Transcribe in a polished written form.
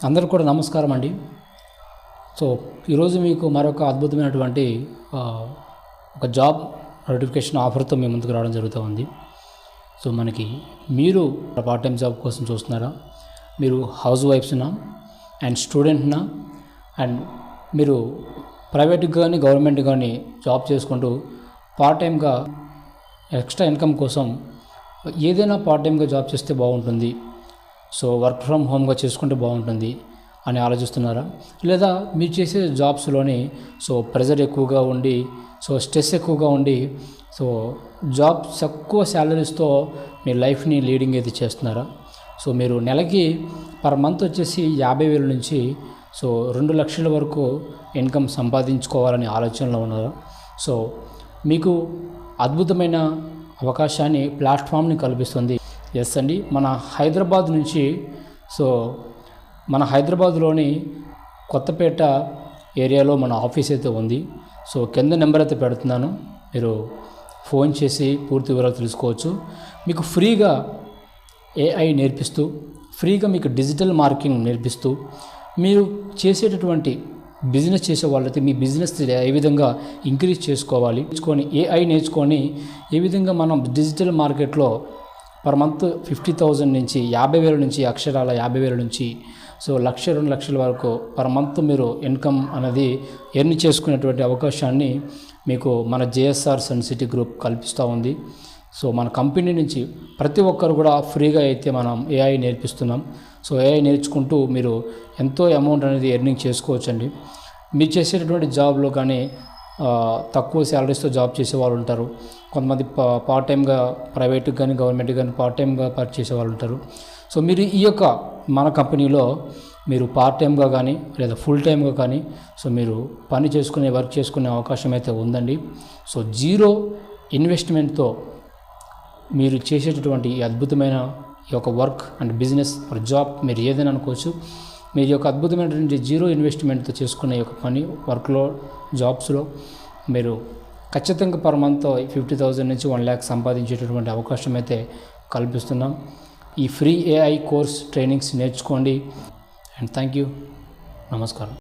అందరికీ కూడా నమస్కారం అండి. సో ఈరోజు మీకు మరొక అద్భుతమైనటువంటి ఒక జాబ్ నోటిఫికేషన్ ఆఫర్తో మీ ముందుకు రావడం జరుగుతూ ఉంది. సో మీరు పార్ట్ టైం జాబ్ కోసం చూస్తున్నారా? మీరు హౌస్ వైఫ్స్నా అండ్ స్టూడెంట్నా అండ్ మీరు ప్రైవేట్గా కానీ గవర్నమెంట్ కానీ జాబ్ చేసుకుంటూ పార్ట్ టైంగా ఎక్స్ట్రా ఇన్కమ్ కోసం ఏదైనా పార్ట్ టైంగా జాబ్ చేస్తే బాగుంటుంది, సో వర్క్ ఫ్రమ్ హోమ్గా చేసుకుంటే బాగుంటుంది అని ఆలోచిస్తున్నారా? లేదా మీరు చేసే జాబ్స్లోని ప్రెజర్ ఎక్కువగా ఉండి స్ట్రెస్ ఎక్కువగా ఉండి జాబ్స్ తక్కువ శాలరీస్తో మీ లైఫ్ని లీడింగ్ అయితే చేస్తున్నారా? మీరు నెలకి పర్ మంత్ వచ్చేసి 50,000 నుంచి 2 లక్షల వరకు ఇన్కమ్ సంపాదించుకోవాలని ఆలోచనలో ఉన్నారా? మీకు అద్భుతమైన అవకాశాన్ని ప్లాట్ఫామ్ని కల్పిస్తుంది. ఎస్ అండి, మన హైదరాబాద్ నుంచి మన హైదరాబాద్లోని కొత్తపేట ఏరియాలో మన ఆఫీస్ అయితే ఉంది. కింద నెంబర్ అయితే పెడుతున్నాను, మీరు ఫోన్ చేసి పూర్తి వివరాలు తెలుసుకోవచ్చు. మీకు ఫ్రీగా AI నేర్పిస్తూ, ఫ్రీగా మీకు డిజిటల్ మార్కెటింగ్ నేర్పిస్తూ, మీరు చేసేటటువంటి బిజినెస్ చేసే వాళ్ళైతే మీ బిజినెస్ ఏ విధంగా ఇంక్రీజ్ చేసుకోవాలి, AI నేర్చుకొని ఏ విధంగా మనం డిజిటల్ మార్కెట్లో పర్ మంత్ 50,000 నుంచి 50,000 నుంచి అక్షరాల 50,000 నుంచి 1,00,000 2 లక్షల వరకు పర్ మంత్ మీరు ఇన్కమ్ అనేది ఎర్న్ చేసుకునేటువంటి అవకాశాన్ని మీకు మన JSR సన్ సిటీ గ్రూప్ కల్పిస్తూ ఉంది. మన కంపెనీ నుంచి ప్రతి ఒక్కరు కూడా ఫ్రీగా అయితే మనం AI నేర్పిస్తున్నాం. AI నేర్చుకుంటూ మీరు ఎంతో అమౌంట్ అనేది ఎర్నింగ్ చేసుకోవచ్చండి. మీరు చేసేటటువంటి జాబ్లో కానీ తక్కువ శాలరీస్తో జాబ్ చేసేవాళ్ళు ఉంటారు. కొంతమంది పార్ట్ టైమ్గా ప్రైవేట్కి కానీ గవర్నమెంట్కి కానీ పార్ట్ టైమ్గా చేసేవాళ్ళు ఉంటారు. మీరు ఈ యొక్క మన కంపెనీలో మీరు పార్ట్ టైమ్గా కానీ లేదా ఫుల్ టైమ్గా కానీ మీరు పని చేసుకునే వర్క్ చేసుకునే అవకాశం అయితే ఉందండి. జీరో ఇన్వెస్ట్మెంట్తో మీరు చేసేటటువంటి ఈ అద్భుతమైన ఈ యొక్క work and business are job మీరు ఏదైనా అనుకోవచ్చు. మీరు యొక్క అద్భుతమైనటువంటి జీరో ఇన్వెస్ట్మెంట్తో చేసుకునే యొక్క పని వర్క్లో జాబ్స్లో మీరు ఖచ్చితంగా పర్ మంత్ 50,000 నుంచి 1 lakh సంపాదించేటటువంటి అవకాశం అయితే కల్పిస్తున్నాం. ఈ ఫ్రీ AI కోర్స్ ట్రైనింగ్స్ నేర్చుకోండి. And thank you. నమస్కారం.